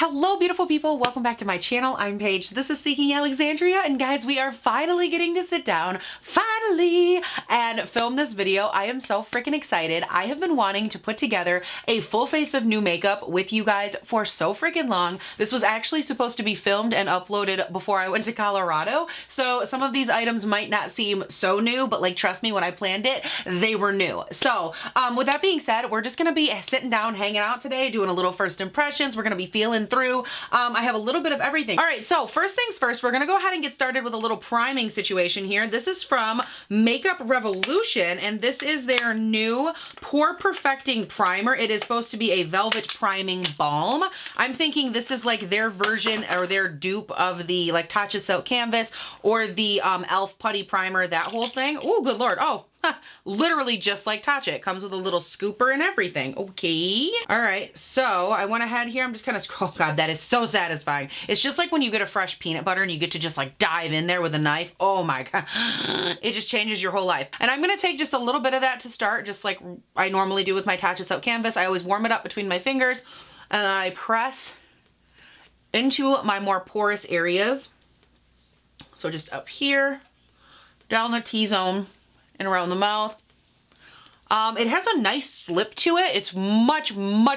Hello beautiful people, welcome back to my channel. I'm Paige, this is Seeking Alexandria, and guys, we are finally getting to sit down, and film this video. I am so freaking excited. I have been wanting to put together a full face of new makeup with you guys for so freaking long. This was actually supposed to be filmed and uploaded before I went to Colorado, so some of these items might not seem so new, but like trust me, when I planned it, they were new. So with that being said, we're just gonna be sitting down, hanging out today, doing a little first impressions. We're gonna be feeling through. I have a little bit of everything. All right, so first things first, we're gonna go ahead and get started with a little priming situation here. This is from Makeup Revolution, and this is their new Pore Perfecting Primer. It is supposed to be a velvet priming balm. I'm thinking this is like their version or their dupe of the like Tatcha Silk Canvas or the e.l.f. Putty Primer, that whole thing. Oh, good Lord. Oh, literally just like Tatcha. It comes with a little scooper and everything. Okay. All right. So I went ahead here. I'm just kind of scroll. Oh God, that is so satisfying. It's just like when you get a fresh peanut butter and you get to just like dive in there with a knife. Oh my God. It just changes your whole life. And I'm going to take just a little bit of that to start, just like I normally do with my Tatcha Silk Canvas. I always warm it up between my fingers and then I press into my more porous areas. So just up here, down the T-zone, and around the mouth. It has a nice slip to it. It's much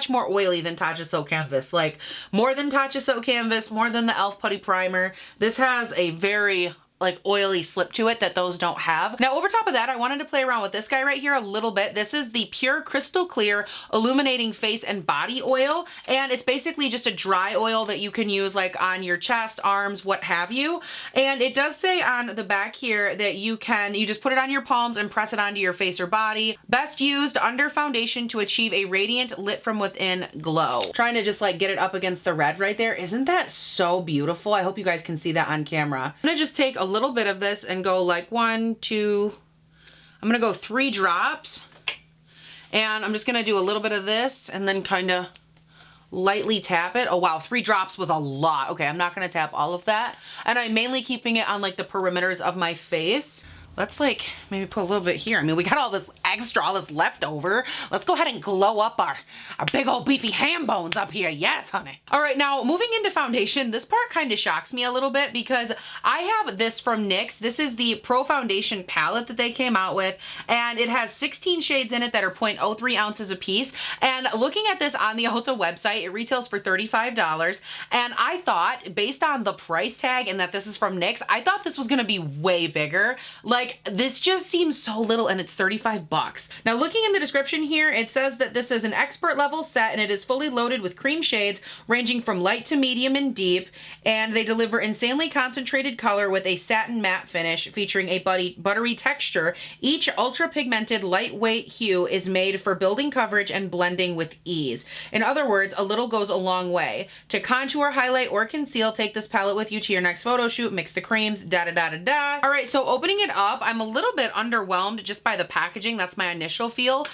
more oily than Tatcha Silk Canvas. Like more than Tatcha Silk Canvas, more than the e.l.f. Putty Primer. This has a very like oily slip to it that those don't have. Now over top of that, I wanted to play around with this guy right here a little bit. This is the Pure Crystal Clear Illuminating Face and Body Oil, and it's basically just a dry oil that you can use like on your chest, arms, what have you. And it does say on the back here that you just put it on your palms and press it onto your face or body. Best used under foundation to achieve a radiant lit from within glow. Trying to just like get it up against the red right there. Isn't that so beautiful? I hope you guys can see that on camera. I'm gonna just take a little bit of this and go like 1, 2, I'm gonna go 3 drops, and I'm just gonna do a little bit of this and then kind of lightly tap it. Oh wow, 3 drops was a lot. Okay, I'm not gonna tap all of that, and I'm mainly keeping it on like the perimeters of my face. Let's like maybe put a little bit here. I mean, we got all this extra, all this leftover. Let's go ahead and glow up our big old beefy ham bones up here. Yes, honey. All right, now moving into foundation, this part kind of shocks me a little bit because I have this from NYX. This is the Pro Foundation palette that they came out with, and it has 16 shades in it that are 0.03 ounces a piece. And looking at this on the Ulta website, it retails for $35. And I thought, based on the price tag and that this is from NYX, I thought this was gonna be way bigger. Like, this just seems so little, and it's 35 bucks. Now looking in the description here, it says that this is an expert level set and it is fully loaded with cream shades ranging from light to medium and deep, and they deliver insanely concentrated color with a satin matte finish featuring a buttery texture. Each ultra pigmented lightweight hue is made for building coverage and blending with ease. In other words, a little goes a long way. To contour, highlight, or conceal, take this palette with you to your next photo shoot, mix the creams, da-da-da-da-da. All right, so opening it up, I'm a little bit underwhelmed just by the packaging. That's my initial feel,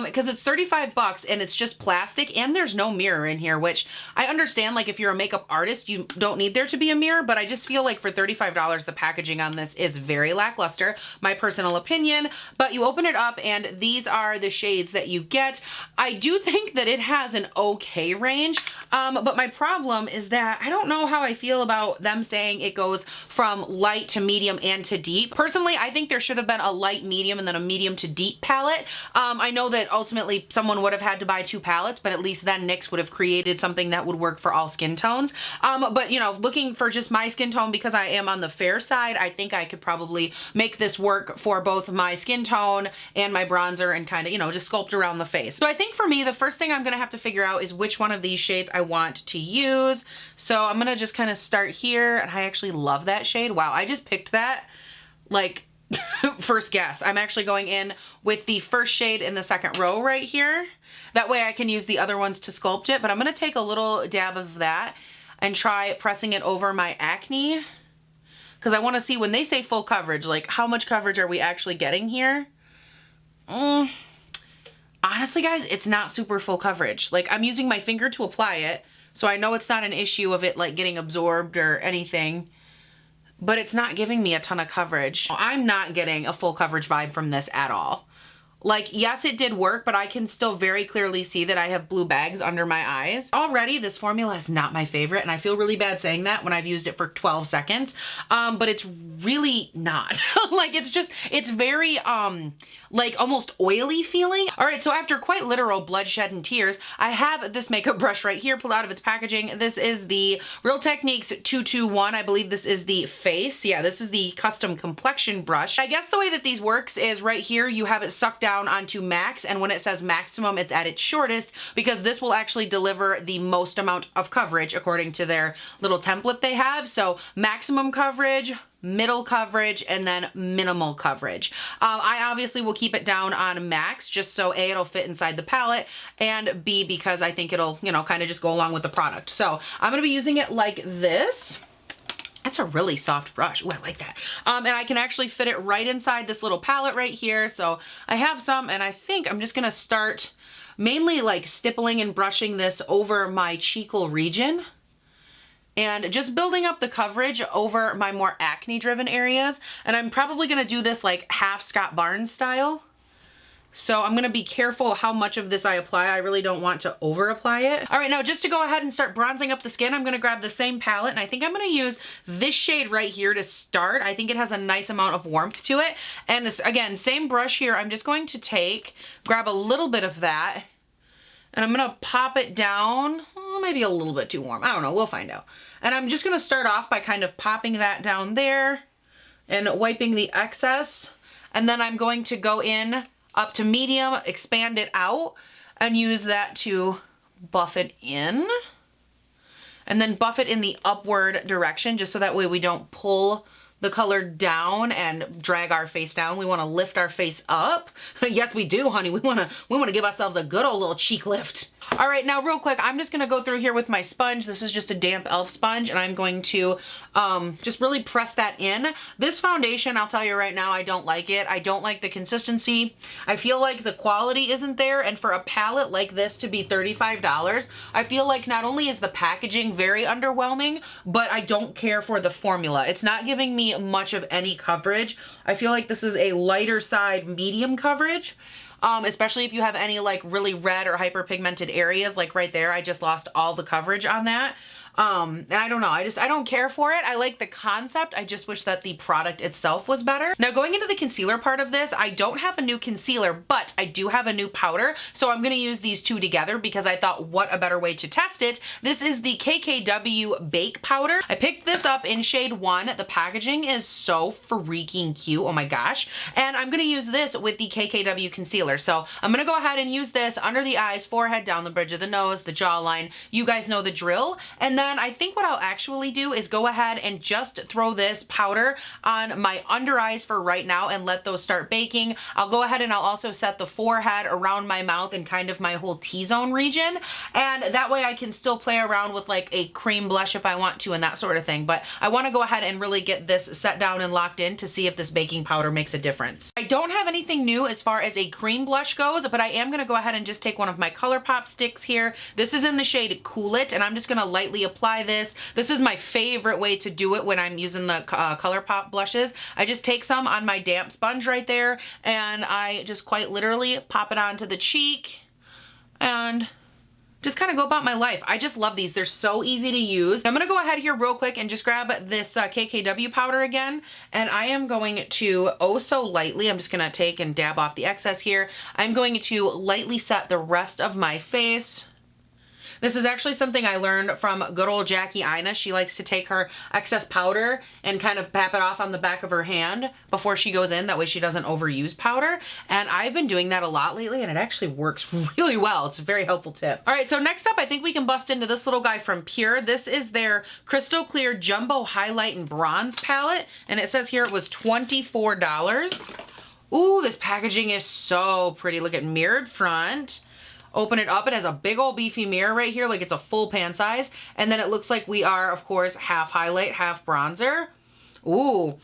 because it's 35 bucks and it's just plastic and there's no mirror in here, which I understand, like if you're a makeup artist, you don't need there to be a mirror, but I just feel like for $35, the packaging on this is very lackluster, my personal opinion. But you open it up and these are the shades that you get. I do think that it has an okay range, but my problem is that I don't know how I feel about them saying it goes from light to medium and to deep. Personally, I think there should have been a light, medium, and then a medium to deep palette. I know that ultimately someone would have had to buy 2 palettes, but at least then NYX would have created something that would work for all skin tones. But you know, looking for just my skin tone, because I am on the fair side, I think I could probably make this work for both my skin tone and my bronzer and kind of, you know, just sculpt around the face. So I think for me, the first thing I'm gonna have to figure out is which one of these shades I want to use. So I'm gonna just kind of start here, and I actually love that shade. Wow, I just picked that like first guess. I'm actually going in with the first shade in the second row right here. That way I can use the other ones to sculpt it, but I'm gonna take a little dab of that and try pressing it over my acne, because I want to see when they say full coverage, like how much coverage are we actually getting here? Honestly guys, it's not super full coverage. Like I'm using my finger to apply it, so I know it's not an issue of it like getting absorbed or anything, but it's not giving me a ton of coverage. I'm not getting a full coverage vibe from this at all. Like, yes, it did work, but I can still very clearly see that I have blue bags under my eyes. Already, this formula is not my favorite, and I feel really bad saying that when I've used it for 12 seconds, but it's really not. Like, it's very, like, almost oily feeling. All right, so after quite literal bloodshed and tears, I have this makeup brush right here pulled out of its packaging. This is the Real Techniques 221. I believe this is the face. Yeah, this is the custom complexion brush. I guess the way that these works is right here, you have it sucked down onto max, and when it says maximum, it's at its shortest, because this will actually deliver the most amount of coverage according to their little template they have. So maximum coverage, middle coverage, and then minimal coverage. I obviously will keep it down on max, just so A, it'll fit inside the palette, and B, because I think it'll, you know, kind of just go along with the product. So I'm gonna be using it like this. That's a really soft brush. Ooh, I like that. And I can actually fit it right inside this little palette right here. So I have some, and I think I'm just gonna start mainly like stippling and brushing this over my cheekle region, and just building up the coverage over my more acne driven areas. And I'm probably gonna do this like half Scott Barnes style. So I'm gonna be careful how much of this I apply. I really don't want to over apply it. All right, now just to go ahead and start bronzing up the skin, I'm gonna grab the same palette, and I think I'm gonna use this shade right here to start. I think it has a nice amount of warmth to it. And this, again, same brush here. I'm just going to grab a little bit of that, and I'm gonna pop it down. Maybe a little bit too warm. I don't know, we'll find out. And I'm just gonna start off by kind of popping that down there and wiping the excess. And then I'm going to go in up to medium, expand it out, and use that to buff it in. And then buff it in the upward direction, just so that way we don't pull the color down and drag our face down. We wanna lift our face up. Yes, we do, honey. We wanna give ourselves a good old little cheek lift. All right, now real quick, I'm just gonna go through here with my sponge. This is just a damp e.l.f. sponge, and I'm going to just really press that in. This foundation, I'll tell you right now, I don't like it. I don't like the consistency. I feel like the quality isn't there, and for a palette like this to be $35, I feel like not only is the packaging very underwhelming, but I don't care for the formula. It's not giving me much of any coverage. I feel like this is a lighter side medium coverage. Especially if you have any like really red or hyperpigmented areas, like right there, I just lost all the coverage on that. And I don't know, I don't care for it. I like the concept. I just wish that the product itself was better. Now going into the concealer part of this, I don't have a new concealer, but I do have a new powder. So I'm gonna use these two together because I thought, what a better way to test it. This is the KKW Bake Powder. I picked this up in shade 1. The packaging is so freaking cute, oh my gosh. And I'm gonna use this with the KKW concealer. So I'm gonna go ahead and use this under the eyes, forehead, down the bridge of the nose, the jawline. You guys know the drill. And then I think what I'll actually do is go ahead and just throw this powder on my under eyes for right now and let those start baking. I'll go ahead and I'll also set the forehead, around my mouth, and kind of my whole T-zone region. And that way I can still play around with like a cream blush if I want to and that sort of thing. But I want to go ahead and really get this set down and locked in to see if this baking powder makes a difference. I don't have anything new as far as a cream blush goes, but I am going to go ahead and just take one of my ColourPop sticks here. This is in the shade Cool It, and I'm just going to lightly apply this. This is my favorite way to do it when I'm using the ColourPop blushes. I just take some on my damp sponge right there, and I just quite literally pop it onto the cheek and just kind of go about my life. I just love these. They're so easy to use. I'm gonna go ahead here real quick and just grab this KKW powder again, and I am going to, oh so lightly, I'm just gonna take and dab off the excess here. I'm going to lightly set the rest of my face. This is actually something I learned from good old Jackie Ina. She likes to take her excess powder and kind of pap it off on the back of her hand before she goes in. That way she doesn't overuse powder. And I've been doing that a lot lately, and it actually works really well. It's a very helpful tip. All right, so next up, I think we can bust into this little guy from Pure. This is their Crystal Clear Jumbo Highlight and Bronze Palette. And it says here it was $24. Ooh, this packaging is so pretty. Look at mirrored front. Open it up, it has a big old beefy mirror right here, like it's a full pan size. And then it looks like we are, of course, half highlight, half bronzer. Ooh.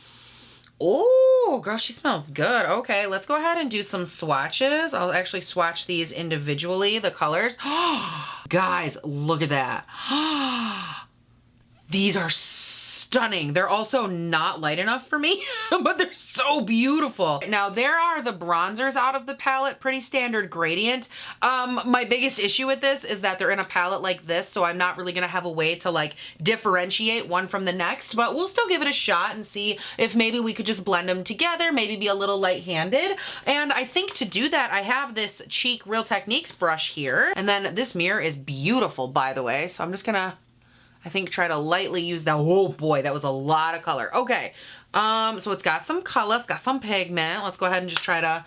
Ooh, girl, she smells good. Okay, let's go ahead and do some swatches. I'll actually swatch these individually, the colors. Guys, look at that. These are stunning. They're also not light enough for me, but they're so beautiful. Now there are the bronzers out of the palette, pretty standard gradient. My biggest issue with this is that they're in a palette like this, so I'm not really gonna have a way to like differentiate one from the next, but we'll still give it a shot and see if maybe we could just blend them together, maybe be a little light-handed. And I think to do that, I have this Cheek Real Techniques brush here, and then this mirror is beautiful, by the way, so I'm just gonna, I think, try to lightly use that. Oh boy, that was a lot of color. Okay, so it's got some color, it's got some pigment. Let's go ahead and just try to,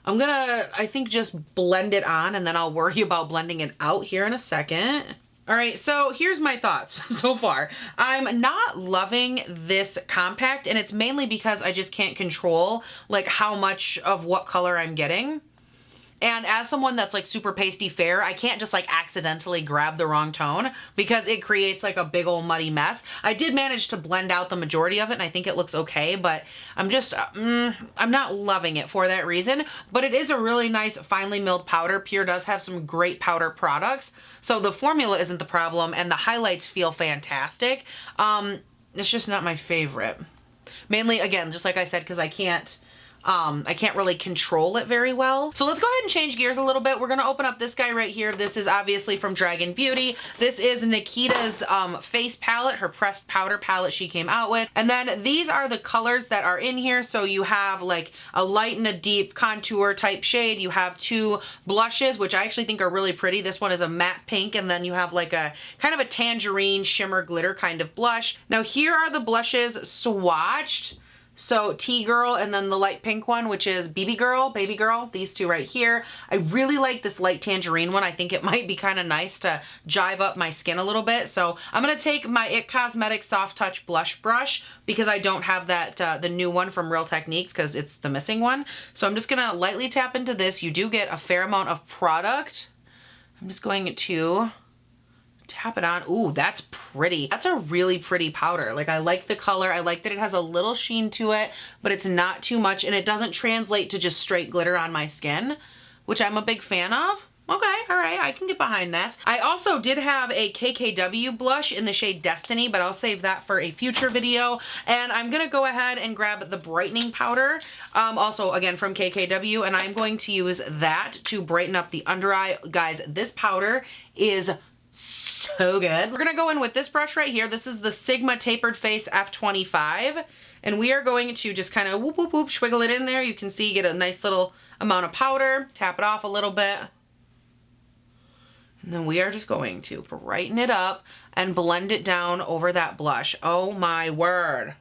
I'm gonna, I think, just blend it on, and then I'll worry about blending it out here in a second. All right, so here's my thoughts so far. I'm not loving this compact, and it's mainly because I just can't control like how much of what color I'm getting. And as someone that's like super pasty fair, I can't just like accidentally grab the wrong tone because it creates like a big old muddy mess. I did manage to blend out the majority of it, and I think it looks okay, but I'm just, I'm not loving it for that reason. But it is a really nice finely milled powder. Pure does have some great powder products, so the formula isn't the problem, and the highlights feel fantastic. It's just not my favorite. Mainly, again, just like I said, because I can't really control it very well. So let's go ahead and change gears a little bit. We're gonna open up this guy right here. This is obviously from Dragon Beauty. This is Nikita's face palette, her pressed powder palette she came out with. And then these are the colors that are in here. So you have like a light and a deep contour type shade. You have two blushes, which I actually think are really pretty. This one is a matte pink, and then you have like a kind of a tangerine shimmer glitter kind of blush. Now here are the blushes swatched. So T-Girl, and then the light pink one, which is Baby Girl, these two right here. I really like this light tangerine one. I think it might be kind of nice to jive up my skin a little bit. So I'm gonna take my IT Cosmetics Soft Touch Blush Brush because I don't have that, the new one from Real Techniques because it's the missing one. So I'm just gonna lightly tap into this. You do get a fair amount of product. I'm just going to tap it on. Ooh, that's pretty. That's a really pretty powder. Like, I like the color. I like that it has a little sheen to it, but it's not too much, and it doesn't translate to just straight glitter on my skin, which I'm a big fan of. Okay, all right, I can get behind this. I also did have a KKW blush in the shade Destiny, but I'll save that for a future video. And I'm gonna go ahead and grab the brightening powder, also again from KKW, and I'm going to use that to brighten up the under eye. Guys, this powder is so good. We're gonna go in with this brush right here. This is the Sigma Tapered Face F25, and we are going to just kind of whoop, whoop, whoop, swiggle it in there. You can see, get a nice little amount of powder, tap it off a little bit, and then we are just going to brighten it up and blend it down over that blush. Oh my word.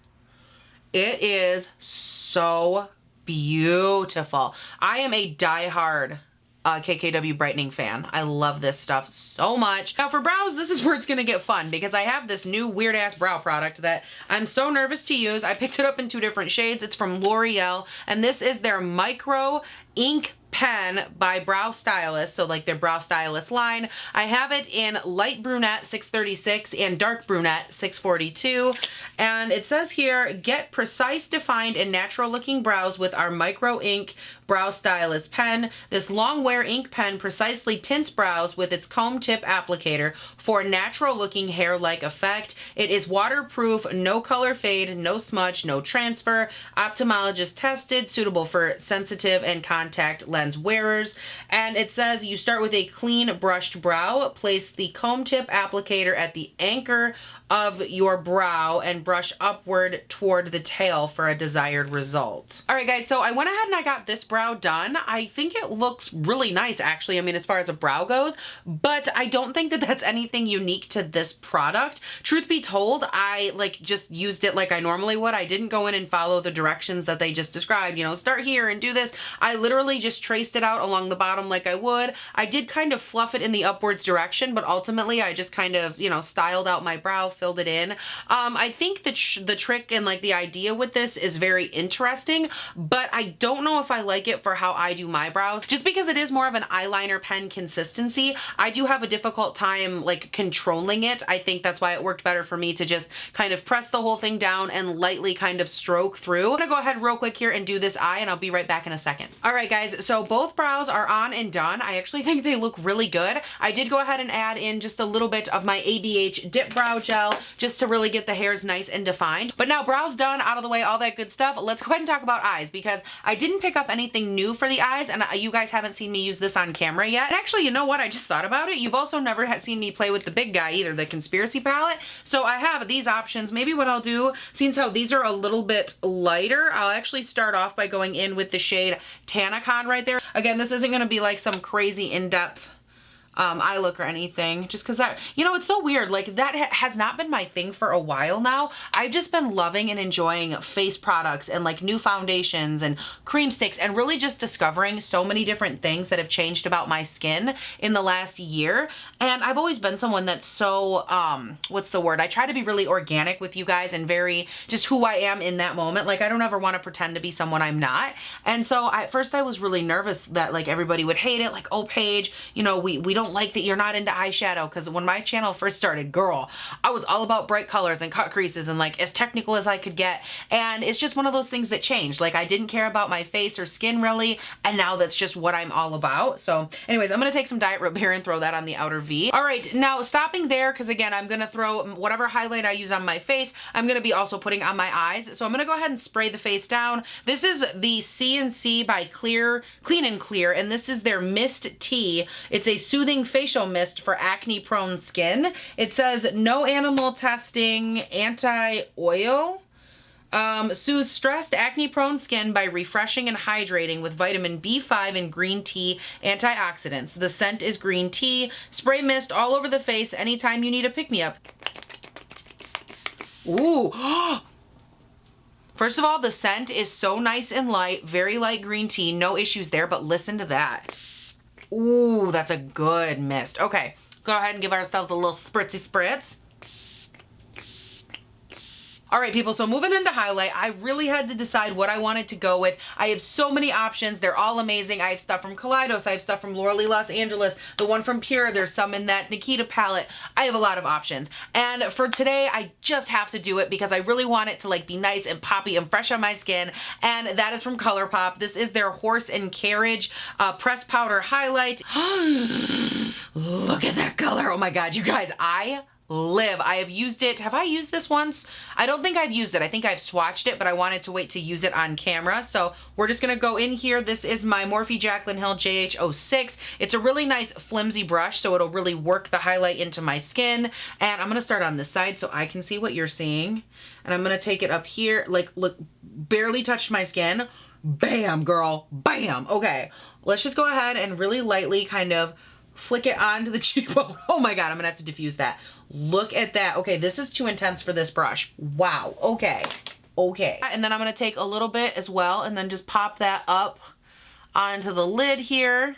It is so beautiful. I am a diehard KKW brightening fan. I love this stuff so much. Now for brows, this is where it's gonna get fun because I have this new weird ass brow product that I'm so nervous to use. I picked it up in 2 different shades. It's from L'Oreal, and this is their Micro Ink Pen by Brow Stylist, so like their Brow Stylist line. I have it in light brunette 636 and dark brunette 642, and it says here, get precise, defined, and natural looking brows with our Micro Ink Brow Stylist pen. This long wear ink pen precisely tints brows with its comb tip applicator for natural looking hair-like effect. It is waterproof, no color fade, no smudge, no transfer, ophthalmologist tested, suitable for sensitive and contact lens wearers. And it says you start with a clean brushed brow, place the comb tip applicator at the anchor of your brow and brush upward toward the tail for a desired result. All right guys, so I went ahead and I got this brow done. I think it looks really nice actually. I mean, as far as a brow goes, but I don't think that that's anything unique to this product. Truth be told, I like just used it like I normally would. I didn't go in and follow the directions that they just described, you know, start here and do this. I literally just traced it out along the bottom like I would. I did kind of fluff it in the upwards direction, but ultimately I just kind of, you know, styled out my brow, filled it in. I think the trick and like the idea with this is very interesting, but I don't know if I like it for how I do my brows. Just because it is more of an eyeliner pen consistency, I do have a difficult time like controlling it. I think that's why it worked better for me to just kind of press the whole thing down and lightly kind of stroke through. I'm gonna go ahead real quick here and do this eye, and I'll be right back in a second. All right guys, so so both brows are on and done. I actually think they look really good. I did go ahead and add in just a little bit of my ABH Dip Brow Gel just to really get the hairs nice and defined. But now brows done, out of the way, all that good stuff, let's go ahead and talk about eyes, because I didn't pick up anything new for the eyes, and you guys haven't seen me use this on camera yet. And actually, you know what? I just thought about it. You've also never seen me play with the big guy either, the Conspiracy palette. So I have these options. Maybe what I'll do, since how these are a little bit lighter, I'll actually start off by going in with the shade Tanacon right there. Again, this isn't going to be like some crazy in-depth eye look or anything, just because that, you know, it's so weird. Like, that has not been my thing for a while now. I've just been loving and enjoying face products and like new foundations and cream sticks, and really just discovering so many different things that have changed about my skin in the last year. And I've always been someone that's so, what's the word? I try to be really organic with you guys and very just who I am in that moment. Like, I don't ever want to pretend to be someone I'm not. And so at first I was really nervous that like everybody would hate it. Like, oh, Paige, you know, we don't like that you're not into eyeshadow, because when my channel first started, girl, I was all about bright colors and cut creases and like as technical as I could get. And it's just one of those things that changed. Like, I didn't care about my face or skin really, and now that's just what I'm all about. So anyways, I'm gonna take some Diet Root here and throw that on the outer V. All right, now stopping there, because again, I'm gonna throw whatever highlight I use on my face, I'm gonna be also putting on my eyes. So I'm gonna go ahead and spray the face down. This is the C&C by Clean and Clear, and this is their Mist Tea. It's a soothing facial mist for acne prone skin. It says no animal testing, anti-oil. Soothes stressed acne prone skin by refreshing and hydrating with vitamin B5 and green tea antioxidants. The scent is green tea. Spray mist all over the face anytime you need a pick-me-up. Ooh. First of all, the scent is so nice and light, very light green tea, no issues there, but listen to that. Ooh, that's a good mist. Okay, go ahead and give ourselves a little spritzy spritz. All right, people, so moving into highlight, I really had to decide what I wanted to go with. I have so many options. They're all amazing. I have stuff from Kaleidos. I have stuff from Laura Lee Los Angeles, the one from Pure. There's some in that Nikita palette. I have a lot of options. And for today, I just have to do it because I really want it to like be nice and poppy and fresh on my skin. And that is from ColourPop. This is their Horse and Carriage Press Powder Highlight. Look at that color. Oh my God, you guys, I have used it. Have I used this once? I don't think I've used it. I think I've swatched it, but I wanted to wait to use it on camera. So we're just gonna go in here. This is my Morphe Jaclyn Hill JH06. It's a really nice flimsy brush, so it'll really work the highlight into my skin. And I'm gonna start on this side so I can see what you're seeing. And I'm gonna take it up here, like, look, barely touched my skin. Bam, girl, bam. Okay, let's just go ahead and really lightly kind of flick it onto the cheekbone. Oh my God, I'm gonna have to diffuse that. Look at that. Okay, this is too intense for this brush. Wow, okay, okay. And then I'm gonna take a little bit as well and then just pop that up onto the lid here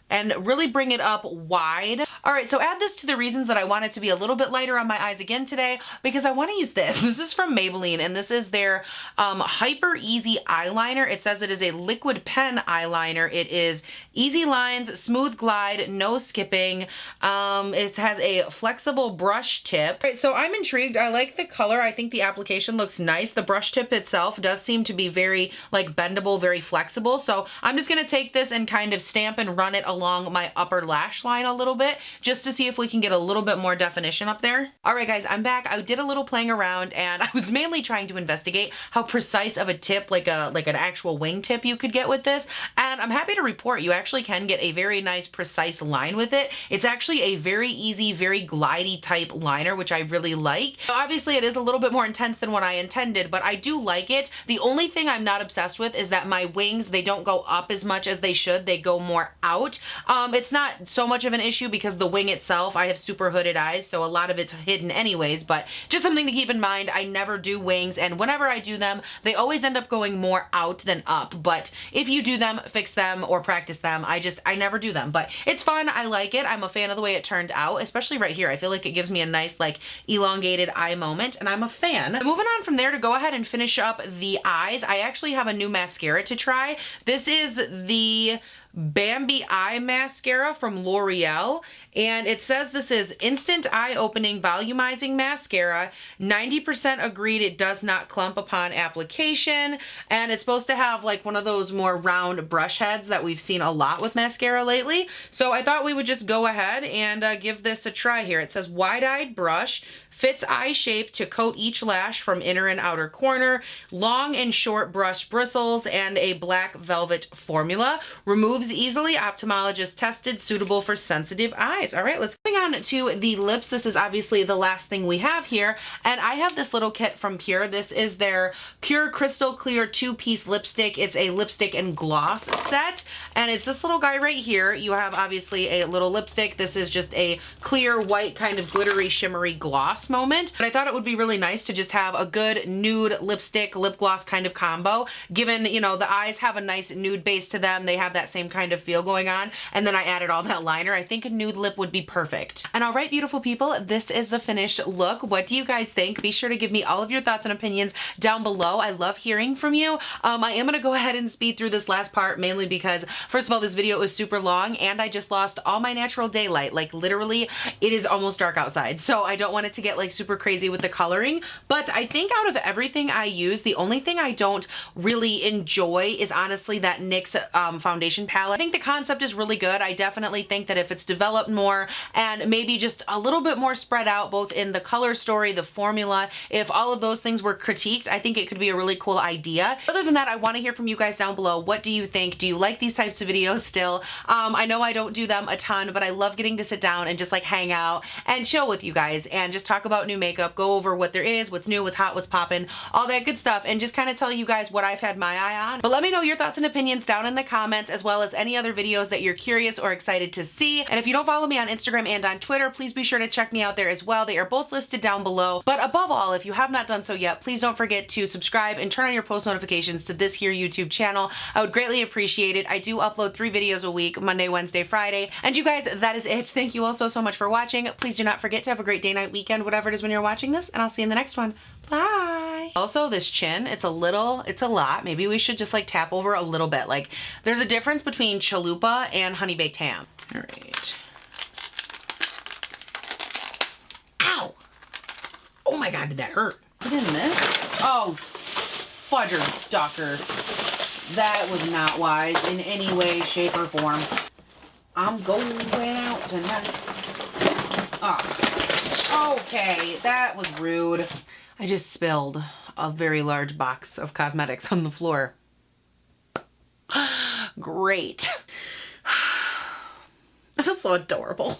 and really bring it up wide. All right, so add this to the reasons that I want it to be a little bit lighter on my eyes again today, because I wanna use this. This is from Maybelline, and this is their Hyper Easy Eyeliner. It says it is a liquid pen eyeliner. It is easy lines, smooth glide, no skipping. It has a flexible brush tip. All right, so I'm intrigued. I like the color. I think the application looks nice. The brush tip itself does seem to be very like bendable, very flexible. So I'm just gonna take this and kind of stamp and run it along my upper lash line a little bit, just to see if we can get a little bit more definition up there. All right, guys, I'm back. I did a little playing around, and I was mainly trying to investigate how precise of a tip, like an actual wing tip, you could get with this. And I'm happy to report you actually can get a very nice, precise line with it. It's actually a very easy, very glidey type liner, which I really like. Obviously, it is a little bit more intense than what I intended, but I do like it. The only thing I'm not obsessed with is that my wings, they don't go up as much as they should. They go more out. It's not so much of an issue because the wing itself, I have super hooded eyes, so a lot of it's hidden anyways, but just something to keep in mind. I never do wings, and whenever I do them, they always end up going more out than up. But if you do them, fix them, or practice them, I never do them. But it's fun. I like it. I'm a fan of the way it turned out, especially right here. I feel like it gives me a nice, like, elongated eye moment, and I'm a fan. Moving on from there to go ahead and finish up the eyes, I actually have a new mascara to try. This is the Bambi Eye Mascara from L'Oreal, and it says this is instant eye-opening volumizing mascara. 90% agreed it does not clump upon application, and it's supposed to have like one of those more round brush heads that we've seen a lot with mascara lately. So I thought we would just go ahead and give this a try here. It says wide-eyed brush, fits eye shape to coat each lash from inner and outer corner, long and short brush bristles, and a black velvet formula. Removes easily, ophthalmologist tested, suitable for sensitive eyes. All right, let's go on to the lips. This is obviously the last thing we have here, and I have this little kit from Pure. This is their Pure Crystal Clear 2-piece lipstick. It's a lipstick and gloss set, and it's this little guy right here. You have obviously a little lipstick. This is just a clear white kind of glittery shimmery gloss moment, but I thought it would be really nice to just have a good nude lipstick lip gloss kind of combo, given, you know, the eyes have a nice nude base to them. They have that same kind of feel going on, and then I added all that liner. I think a nude lip would be perfect. And all right, beautiful people, this is the finished look. What do you guys think? Be sure to give me all of your thoughts and opinions down below. I love hearing from you. I am gonna go ahead and speed through this last part, mainly because first of all, this video is super long and I just lost all my natural daylight. Like literally, it is almost dark outside, so I don't want it to get like super crazy with the coloring. But I think out of everything I use, the only thing I don't really enjoy is honestly that NYX foundation palette. I think the concept is really good. I definitely think that if it's developed more and maybe just a little bit more spread out, both in the color story, the formula, if all of those things were critiqued, I think it could be a really cool idea. Other than that, I want to hear from you guys down below. What do you think? Do you like these types of videos still? I know I don't do them a ton, but I love getting to sit down and just like hang out and chill with you guys and just talk about new makeup, go over what there is, what's new, what's hot, what's poppin', all that good stuff, and just kind of tell you guys what I've had my eye on. But let me know your thoughts and opinions down in the comments, as well as any other videos that you're curious or excited to see. And if you don't follow me on Instagram and on Twitter, please be sure to check me out there as well. They are both listed down below. But above all, if you have not done so yet, please don't forget to subscribe and turn on your post notifications to this here YouTube channel. I would greatly appreciate it. I do upload 3 videos a week, Monday, Wednesday, Friday. And you guys, that is it. Thank you all so much for watching. Please do not forget to have a great day, night, weekend, whatever it is when you're watching this, and I'll see you in the next one. Bye. Also, this chin, it's a lot. Maybe we should just like tap over a little bit. Like there's a difference between chalupa and honey baked ham. All right. Ow. Oh my God, did that hurt? Is it in this? Oh, fudger ducker. That was not wise in any way, shape, or form. I'm going out tonight. Oh, okay, that was rude. I just spilled a very large box of cosmetics on the floor. Great. I feel so adorable.